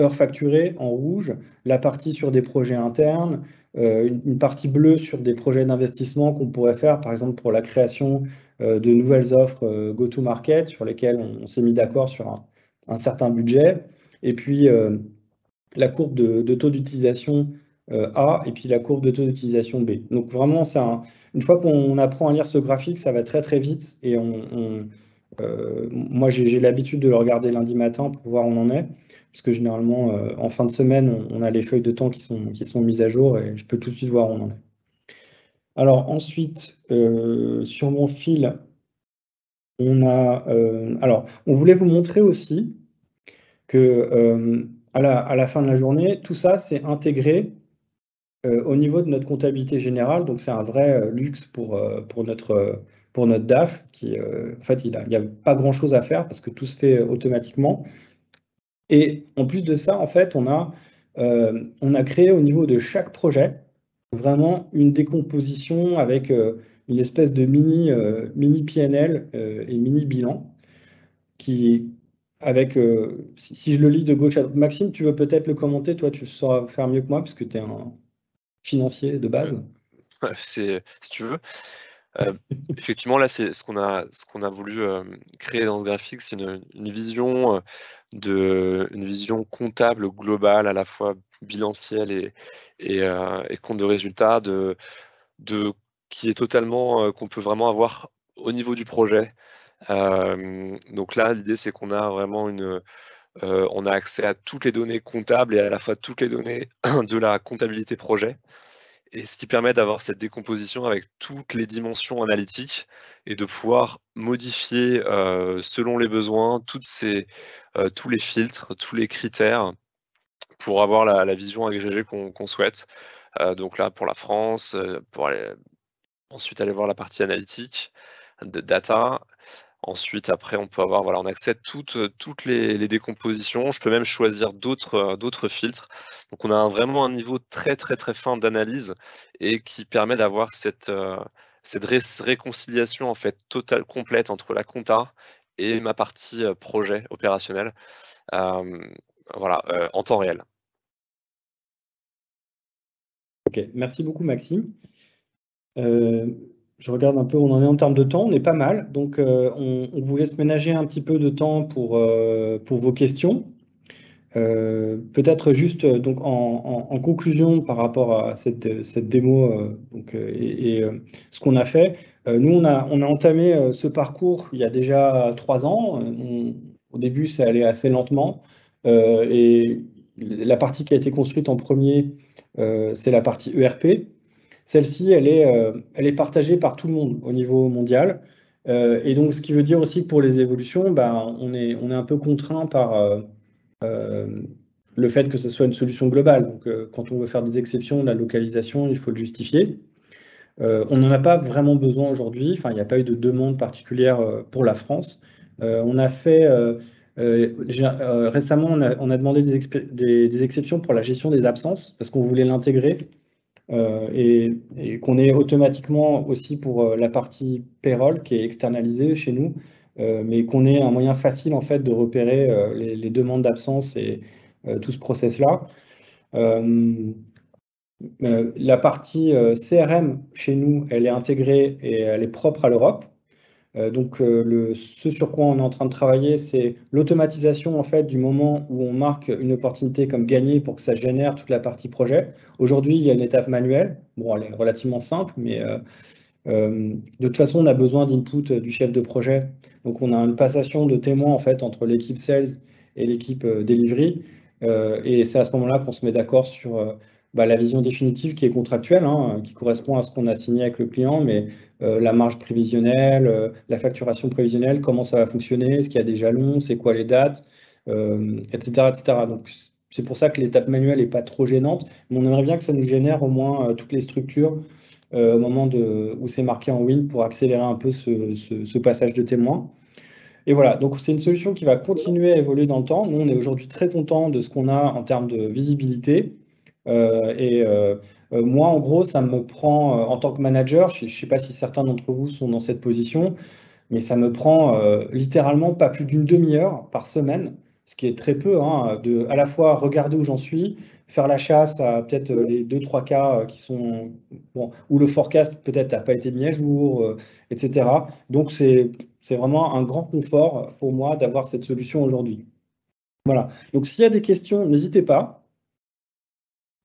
heures facturées en rouge, la partie sur des projets internes, une partie bleue sur des projets d'investissement qu'on pourrait faire par exemple pour la création de nouvelles offres go-to-market sur lesquelles on s'est mis d'accord sur un certain budget. Et puis la courbe de taux d'utilisation A et puis la courbe de taux d'utilisation B. Donc vraiment, une fois qu'on apprend à lire ce graphique, ça va très très vite. Et moi, j'ai l'habitude de le regarder lundi matin pour voir où on en est. Parce que généralement, en fin de semaine, on a les feuilles de temps qui sont mises à jour et je peux tout de suite voir où on en est. Alors ensuite, sur mon fil, on a... alors, on voulait vous montrer aussi que à la fin de la journée, tout ça, c'est intégré au niveau de notre comptabilité générale. Donc, c'est un vrai luxe pour notre DAF. En fait, il n'y a pas grand-chose à faire parce que tout se fait automatiquement. Et en plus de ça, en fait, on a créé au niveau de chaque projet vraiment une décomposition avec une espèce de mini PNL et mini bilan qui... si je le lis de gauche à droite, Maxime, tu veux peut-être le commenter, toi tu sauras faire mieux que moi, parce que tu es un financier de base. Si tu veux. Effectivement, là, c'est ce qu'on a voulu créer dans ce graphique, c'est une vision comptable globale, à la fois bilancielle et compte de résultats, qui est totalement, qu'on peut vraiment avoir au niveau du projet. Donc là, l'idée, c'est qu'on a vraiment on a accès à toutes les données comptables et à la fois toutes les données de la comptabilité projet, et ce qui permet d'avoir cette décomposition avec toutes les dimensions analytiques et de pouvoir modifier selon les besoins tous les filtres, tous les critères pour avoir la vision agrégée qu'on souhaite. Donc là, pour la France, pour ensuite aller voir la partie analytique de data. Ensuite, après, on peut avoir, on accède toutes les décompositions. Je peux même choisir d'autres filtres. Donc, on a vraiment un niveau très, très, très fin d'analyse et qui permet d'avoir cette réconciliation en fait totale, complète entre la compta et ma partie projet opérationnel, en temps réel. Ok, merci beaucoup Maxime. Je regarde un peu où on en est en termes de temps, on est pas mal. Donc, on vous laisse ménager un petit peu de temps pour vos questions. Peut-être juste donc en conclusion par rapport à cette démo ce qu'on a fait. Nous, on a entamé ce parcours il y a déjà 3 ans. Au début, ça allait assez lentement. Et la partie qui a été construite en premier, c'est la partie ERP. Celle-ci, elle est partagée par tout le monde au niveau mondial. Et donc, ce qui veut dire aussi que pour les évolutions, on est un peu contraint par le fait que ce soit une solution globale. Donc, quand on veut faire des exceptions, la localisation, il faut le justifier. On n'en a pas vraiment besoin aujourd'hui. Enfin, il n'y a pas eu de demande particulière pour la France. On a fait récemment, on a demandé des exceptions pour la gestion des absences parce qu'on voulait l'intégrer. Et qu'on ait automatiquement aussi pour la partie payroll qui est externalisée chez nous, mais qu'on ait un moyen facile en fait de repérer les demandes d'absence et tout ce process-là. La partie CRM chez nous, elle est intégrée et elle est propre à l'Europe. Ce sur quoi on est en train de travailler, c'est l'automatisation en fait du moment où on marque une opportunité comme gagnée pour que ça génère toute la partie projet. Aujourd'hui, il y a une étape manuelle. Bon, elle est relativement simple, mais de toute façon, on a besoin d'input du chef de projet. Donc, on a une passation de témoins en fait entre l'équipe sales et l'équipe delivery. Et c'est à ce moment-là qu'on se met d'accord sur la vision définitive qui est contractuelle, hein, qui correspond à ce qu'on a signé avec le client, mais la marge prévisionnelle, la facturation prévisionnelle, comment ça va fonctionner, est-ce qu'il y a des jalons, c'est quoi les dates, etc., etc. Donc, c'est pour ça que l'étape manuelle n'est pas trop gênante, mais on aimerait bien que ça nous génère au moins toutes les structures au moment où c'est marqué en win pour accélérer un peu ce passage de témoin. Et voilà, donc c'est une solution qui va continuer à évoluer dans le temps. Nous, on est aujourd'hui très content de ce qu'on a en termes de visibilité. Moi, en gros, ça me prend, en tant que manager, je ne sais pas si certains d'entre vous sont dans cette position, mais ça me prend littéralement pas plus d'une demi-heure par semaine, ce qui est très peu, hein, de à la fois regarder où j'en suis, faire la chasse à peut-être les 2-3 cas qui sont bon, où le forecast peut-être n'a pas été mis à jour, etc. Donc c'est vraiment un grand confort pour moi d'avoir cette solution aujourd'hui. Voilà. Donc s'il y a des questions, n'hésitez pas.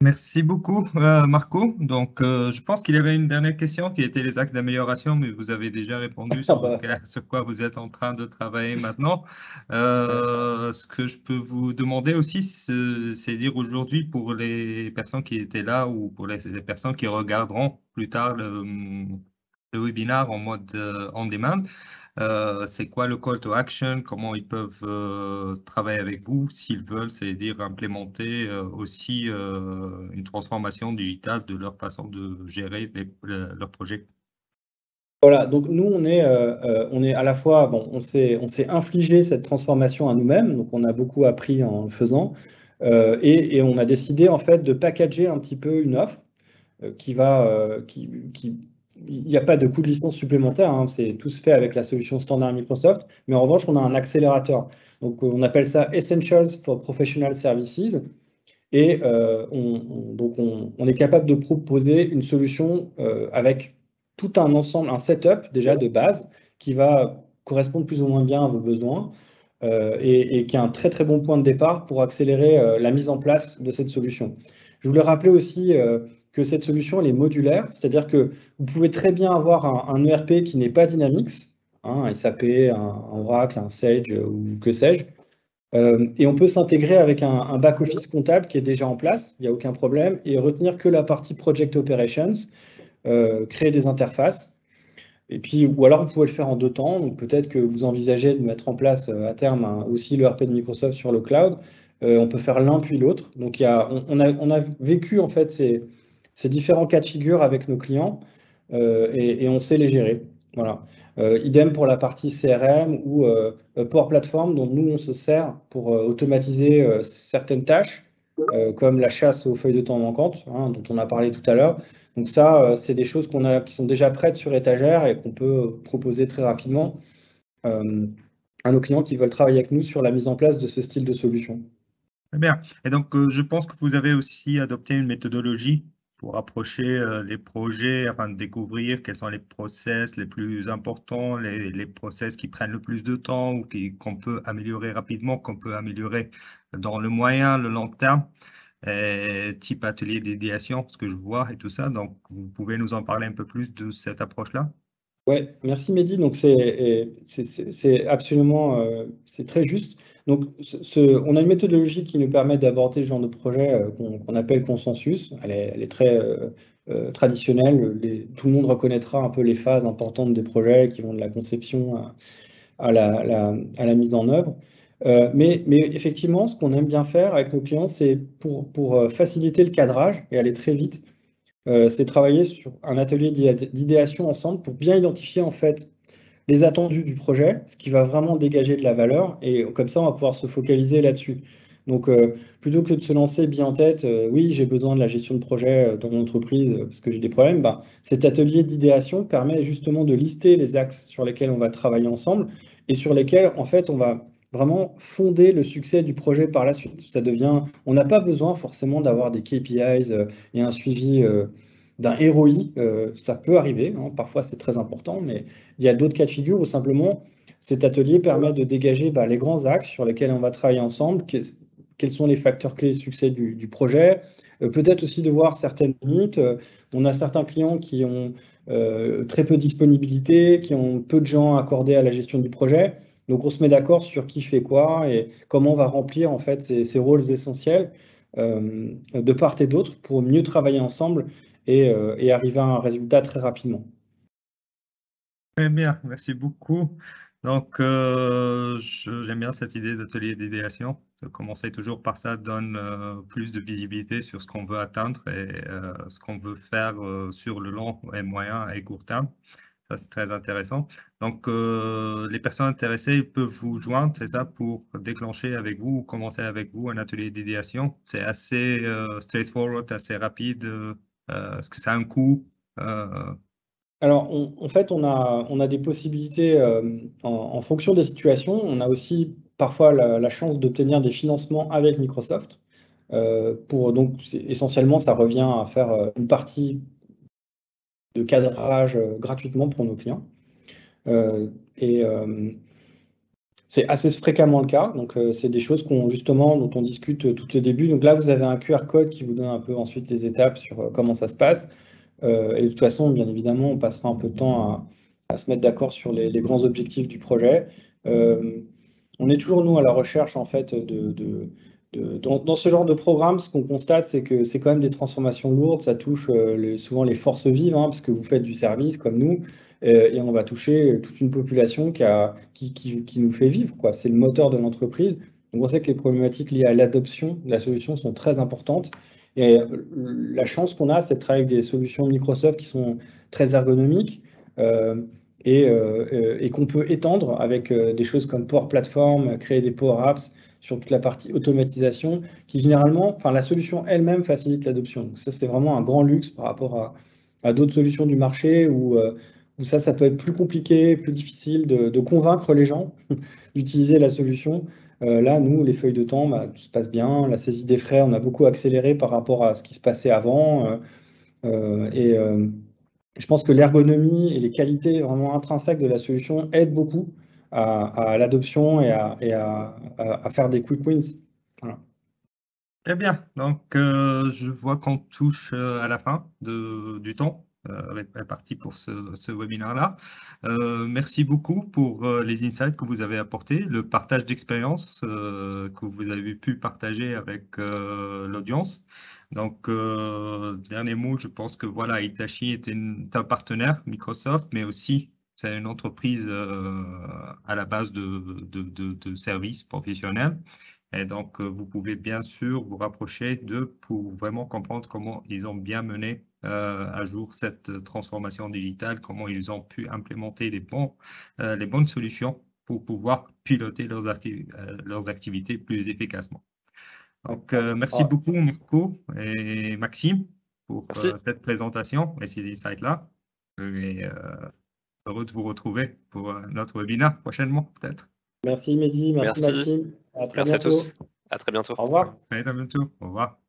Merci beaucoup, Marco. Donc, je pense qu'il y avait une dernière question qui était les axes d'amélioration, mais vous avez déjà répondu sur quoi vous êtes en train de travailler maintenant. Ce que je peux vous demander aussi, c'est dire aujourd'hui pour les personnes qui étaient là ou pour les personnes qui regarderont plus tard le webinaire en mode on demand. C'est quoi le call to action, comment ils peuvent travailler avec vous s'ils veulent, c'est-à-dire implémenter aussi une transformation digitale de leur façon de gérer leurs projets. Voilà, donc nous, on est à la fois, bon, on s'est infligé cette transformation à nous-mêmes, donc on a beaucoup appris en le faisant, et on a décidé en fait de packager un petit peu une offre il n'y a pas de coût de licence supplémentaire, hein, c'est tout se fait avec la solution standard Microsoft, mais en revanche, on a un accélérateur. Donc, on appelle ça Essentials for Professional Services. Et on est capable de proposer une solution avec tout un ensemble, un setup déjà de base qui va correspondre plus ou moins bien à vos besoins et qui est un très très bon point de départ pour accélérer la mise en place de cette solution. Je voulais rappeler aussi que cette solution elle est modulaire, c'est-à-dire que vous pouvez très bien avoir un ERP qui n'est pas Dynamics, un SAP, un Oracle, un Sage ou que sais-je. Et on peut s'intégrer avec un back-office comptable qui est déjà en place, il n'y a aucun problème, et retenir que la partie Project Operations, créer des interfaces. Et puis, ou alors vous pouvez le faire en 2 temps. Donc peut-être que vous envisagez de mettre en place à terme aussi l'ERP de Microsoft sur le cloud. On peut faire l'un puis l'autre. Donc on a vécu en fait ces différents cas de figure avec nos clients et on sait les gérer. Voilà. Idem pour la partie CRM ou Power Platform dont nous on se sert pour automatiser certaines tâches comme la chasse aux feuilles de temps manquantes, hein, dont on a parlé tout à l'heure. Donc ça, c'est des choses qui sont déjà prêtes sur étagère et qu'on peut proposer très rapidement à nos clients qui veulent travailler avec nous sur la mise en place de ce style de solution. Très bien. Et donc, je pense que vous avez aussi adopté une méthodologie pour approcher les projets afin de découvrir quels sont les process les plus importants, les process qui prennent le plus de temps ou qu'on peut améliorer rapidement, qu'on peut améliorer dans le moyen, le long terme, type atelier d'idéation, ce que je vois et tout ça. Donc, vous pouvez nous en parler un peu plus de cette approche-là? Oui, merci Mehdi. Donc c'est absolument c'est très juste. Donc on a une méthodologie qui nous permet d'aborder ce genre de projet qu'on appelle consensus. Elle est très traditionnelle. Tout le monde reconnaîtra un peu les phases importantes des projets qui vont de la conception à la mise en œuvre. Mais effectivement, ce qu'on aime bien faire avec nos clients, c'est pour faciliter le cadrage et aller très vite. C'est travailler sur un atelier d'idéation ensemble pour bien identifier en fait les attendus du projet, ce qui va vraiment dégager de la valeur, et comme ça on va pouvoir se focaliser là-dessus. Donc plutôt que de se lancer bien en tête, oui j'ai besoin de la gestion de projet dans mon entreprise parce que j'ai des problèmes, cet atelier d'idéation permet justement de lister les axes sur lesquels on va travailler ensemble et sur lesquels en fait on va vraiment fonder le succès du projet par la suite. On n'a pas besoin forcément d'avoir des KPIs et un suivi d'un ROI, ça peut arriver, hein, parfois c'est très important, mais il y a d'autres cas de figure où simplement cet atelier permet de dégager les grands axes sur lesquels on va travailler ensemble, quels sont les facteurs clés de succès du projet, peut-être aussi de voir certaines limites. On a certains clients qui ont très peu de disponibilité, qui ont peu de gens accordés à la gestion du projet. Donc on se met d'accord sur qui fait quoi et comment on va remplir en fait ces rôles essentiels de part et d'autre pour mieux travailler ensemble et arriver à un résultat très rapidement. Très bien, merci beaucoup. Donc, j'aime bien cette idée d'atelier d'idéation. Commencer toujours par ça donne plus de visibilité sur ce qu'on veut atteindre et ce qu'on veut faire sur le long et moyen et court terme. Ça, c'est très intéressant. Donc, les personnes intéressées peuvent vous joindre, c'est ça, pour déclencher avec vous ou commencer avec vous un atelier d'idéation. C'est assez straightforward, assez rapide. Est-ce que ça a un coût? Alors, en fait, on a des possibilités en fonction des situations. On a aussi parfois la chance d'obtenir des financements avec Microsoft. Donc, essentiellement, ça revient à faire une partie de cadrage gratuitement pour nos clients. C'est assez fréquemment le cas. Donc, c'est des choses dont on discute tout au début. Donc là, vous avez un QR code qui vous donne un peu ensuite les étapes sur comment ça se passe. Et de toute façon, bien évidemment, on passera un peu de temps à se mettre d'accord sur les grands objectifs du projet. On est toujours, nous, à la recherche, en fait, dans ce genre de programme, ce qu'on constate, c'est que c'est quand même des transformations lourdes. Ça touche souvent les forces vives, hein, parce que vous faites du service comme nous, et on va toucher toute une population qui nous fait vivre, quoi. C'est le moteur de l'entreprise. Donc, on sait que les problématiques liées à l'adoption de la solution sont très importantes. Et la chance qu'on a, c'est de travailler avec des solutions Microsoft qui sont très ergonomiques et qu'on peut étendre avec des choses comme Power Platform, créer des Power Apps sur toute la partie automatisation qui généralement, enfin la solution elle-même facilite l'adoption. Donc ça, c'est vraiment un grand luxe par rapport à d'autres solutions du marché où ça peut être plus compliqué, plus difficile de convaincre les gens d'utiliser la solution. Là, nous, les feuilles de temps, tout se passe bien. La saisie des frais, on a beaucoup accéléré par rapport à ce qui se passait avant. Je pense que l'ergonomie et les qualités vraiment intrinsèques de la solution aident beaucoup à l'adoption et à faire des quick wins. Voilà. Très bien. Donc, je vois qu'on touche à la fin du temps réparti pour ce webinaire-là. Merci beaucoup pour les insights que vous avez apportés, le partage d'expérience que vous avez pu partager avec l'audience. Donc, dernier mot, je pense que voilà, Hitachi est un partenaire Microsoft, mais aussi c'est une entreprise à la base de services professionnels. Et donc, vous pouvez bien sûr vous rapprocher d'eux pour vraiment comprendre comment ils ont bien mené à jour cette transformation digitale, comment ils ont pu implémenter les bonnes solutions pour pouvoir piloter leurs activités plus efficacement. Donc, merci beaucoup, Marco et Maxime, pour cette présentation et ces insights-là. Et heureux de vous retrouver pour notre webinaire prochainement, peut-être. Merci Mehdi, merci Maxime. À très bientôt. bientôt. À très bientôt. Au revoir. À très bientôt. Au revoir.